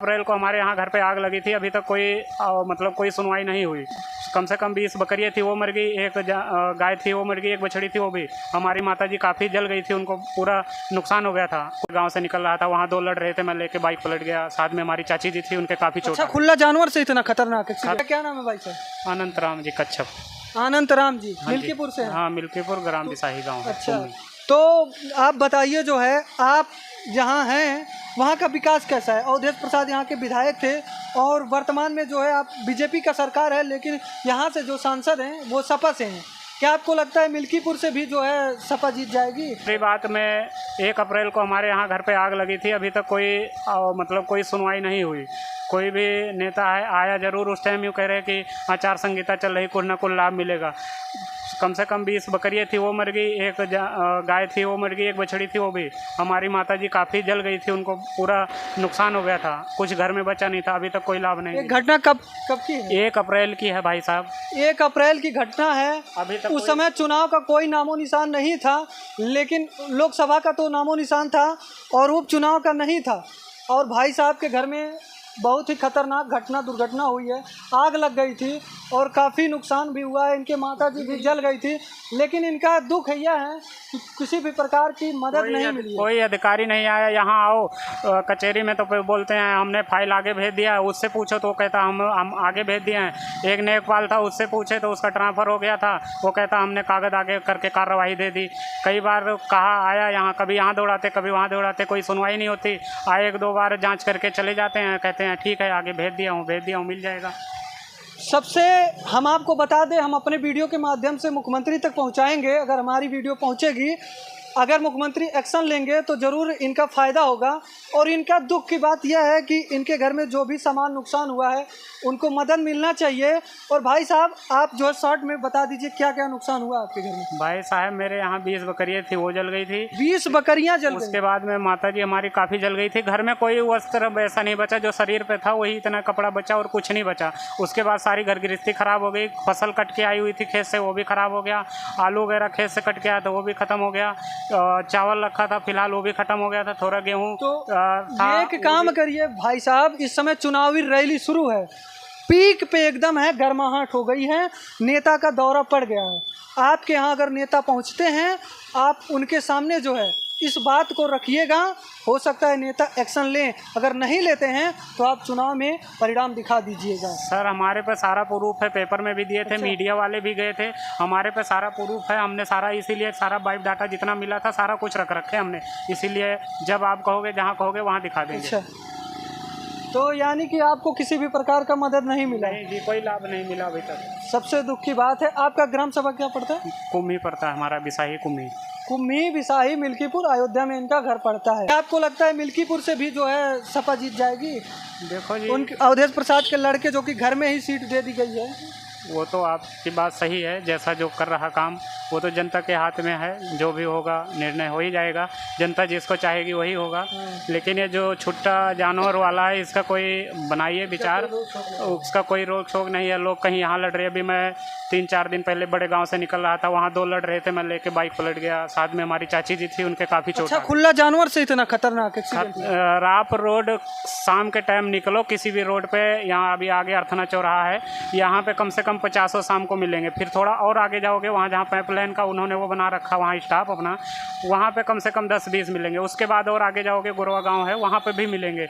अप्रैल को हमारे यहाँ घर पे आग लगी थी। अभी तक कोई कोई सुनवाई नहीं हुई। कम से कम 20 बकरियाँ थी, वो मर गई। एक गाय थी, वो मर गई। एक बछड़ी थी, वो भी। हमारी माताजी काफ़ी जल गई थी, उनको पूरा नुकसान हो गया था। गांव से निकल रहा था, वहाँ 2 लड़ रहे थे, मैं लेके बाइक पलट गया। साथ में हमारी चाची जी थी, उनके काफ़ी चोट। अच्छा, खुला जानवर से इतना खतरनाक है? क्या नाम है भाई साहब? अनंत राम जी कच्छप। अनंत राम जी मिल्कीपुर से? हाँ, मिल्कीपुर ग्राम बिसाही गाँव। अच्छा, तो आप बताइए, जो है आप जहाँ हैं वहाँ का विकास कैसा है? अवधेश प्रसाद यहाँ के विधायक थे और वर्तमान में जो है आप बीजेपी का सरकार है, लेकिन यहाँ से जो सांसद हैं वो सपा से हैं। क्या आपको लगता है मिल्कीपुर से भी जो है सपा जीत जाएगी? दूसरी बात में 1 अप्रैल को हमारे यहाँ घर पे आग लगी थी। अभी तक कोई सुनवाई नहीं हुई। कोई भी नेता आया जरूर, उस टाइम यूँ कह रहे कि आचार संहिता चल रही, कुछ ना कुछ लाभ मिलेगा। कम से कम 20 बकरियाँ थी, वो मर गई। एक गाय थी, वो मर गई। एक बछड़ी थी, वो भी। हमारी माताजी काफ़ी जल गई थी, उनको पूरा नुकसान हो गया था। कुछ घर में बचा नहीं था। अभी तक कोई लाभ नहीं। ये घटना कब की है? 1 अप्रैल की है भाई साहब। 1 अप्रैल की घटना है। अभी तक उस समय चुनाव का कोई नामो निशान नहीं था, लेकिन लोकसभा का तो नामो निशान था और उपचुनाव का नहीं था। और भाई साहब के घर में बहुत ही खतरनाक दुर्घटना हुई है। आग लग गई थी और काफ़ी नुकसान भी हुआ है। इनके माताजी भी जल गई थी, लेकिन इनका दुख यह है कि किसी भी प्रकार की मदद नहीं मिली है। कोई अधिकारी नहीं आया। यहाँ आओ कचहरी में तो बोलते हैं हमने फाइल आगे भेज दिया, उससे पूछो तो कहता हम आगे भेज दिए हैं। एक नेकपाल था, उससे पूछे तो उसका ट्रांसफ़र हो गया था, वो कहता हमने कागज़ आगे करके कार्रवाई दे दी। कई बार कहा आया यहाँ, कभी यहाँ दौड़ाते कभी वहाँ दौड़ाते, कोई सुनवाई नहीं होती। आए 1-2 बार जाँच करके चले जाते हैं, कहते हैं ठीक है आगे भेज दिया हूँ मिल जाएगा। सबसे हम आपको बता दें, हम अपने वीडियो के माध्यम से मुख्यमंत्री तक पहुंचाएंगे। अगर हमारी वीडियो पहुंचेगी, अगर मुख्यमंत्री एक्शन लेंगे तो ज़रूर इनका फ़ायदा होगा। और इनका दुख की बात यह है कि इनके घर में जो भी सामान नुकसान हुआ है उनको मदद मिलना चाहिए। और भाई साहब, आप जो है शॉर्ट में बता दीजिए क्या क्या नुकसान हुआ आपके घर में? भाई साहब, मेरे यहाँ 20 बकरियाँ थी, वो जल गई थी। 20 बकरियाँ जल गई? उसके बाद में माताजी हमारी काफ़ी जल गई थी। घर में कोई वस्त्र ऐसा नहीं बचा, जो शरीर पे था वही इतना कपड़ा बचा और कुछ नहीं बचा। उसके बाद सारी घर गृहस्थी ख़राब हो गई। फसल कट के आई हुई थी खेत से, वो भी ख़राब हो गया। आलू वगैरह खेत से कट के आया था, वो भी ख़त्म हो गया। चावल रखा था फिलहाल, वो भी ख़त्म हो गया था। थोड़ा गेहूँ तो एक काम करिए भाई साहब, इस समय चुनावी रैली शुरू है, पीक पे एकदम है, गर्माहट हो गई है, नेता का दौरा पड़ गया है। आपके यहाँ अगर नेता पहुँचते हैं, आप उनके सामने जो है इस बात को रखिएगा। हो सकता है नेता एक्शन लें, अगर नहीं लेते हैं तो आप चुनाव में परिणाम दिखा दीजिएगा। सर, हमारे पे सारा प्रूफ है, पेपर में भी दिए थे। अच्छा। मीडिया वाले भी गए थे, हमारे पे सारा प्रूफ है। हमने सारा, इसीलिए सारा बाइट डाटा जितना मिला था सारा कुछ रख रखे हमने। इसीलिए जब आप कहोगे, जहाँ कहोगे वहाँ दिखा देंगे। अच्छा, तो यानी कि आपको किसी भी प्रकार का मदद नहीं मिला? नहीं जी, कोई लाभ नहीं मिला अभी तक। सबसे दुख की बात है। आपका ग्राम सभा क्या पड़ता है? कुम्ही पड़ता है हमारा, बिसाही कुम्ही बिसाही मिल्कीपुर, अयोध्या में इनका घर पड़ता है। आपको लगता है मिल्कीपुर से भी जो है सपा जीत जाएगी? देखो जी, उनके अवधेश प्रसाद के लड़के जो कि घर में ही सीट दे दी गई है। वो तो आपकी बात सही है। जैसा जो कर रहा काम, वो तो जनता के हाथ में है। जो भी होगा निर्णय हो ही जाएगा। जनता जिसको चाहेगी वही होगा। लेकिन ये जो छुट्टा जानवर वाला है, इसका कोई बनाइए विचार। उसका कोई रोक टोक नहीं है। लोग कहीं यहाँ लड़ रहे हैं। अभी मैं 3-4 दिन पहले बड़े गांव से निकल रहा था, वहाँ 2 लड़ रहे थे, मैं लेके बाइक पलट गया। साथ में हमारी चाची जी थी, उनके काफ़ी चोट। अच्छा, खुला जानवर से इतना खतरनाक एक्सीडेंट? राप रोड, शाम के टाइम निकलो किसी भी रोड पे, यहाँ अभी आगे अर्थना चौराहा है, यहाँ पे कम से कम 50 शाम को मिलेंगे। फिर थोड़ा और आगे जाओगे, वहाँ जहाँ पाइपलाइन का उन्होंने वो बना रखा, वहाँ स्टाफ अपना, वहाँ पे कम से कम 10-20 मिलेंगे। उसके बाद और आगे जाओगे, गुरवा गाँव है, वहाँ पे भी मिलेंगे।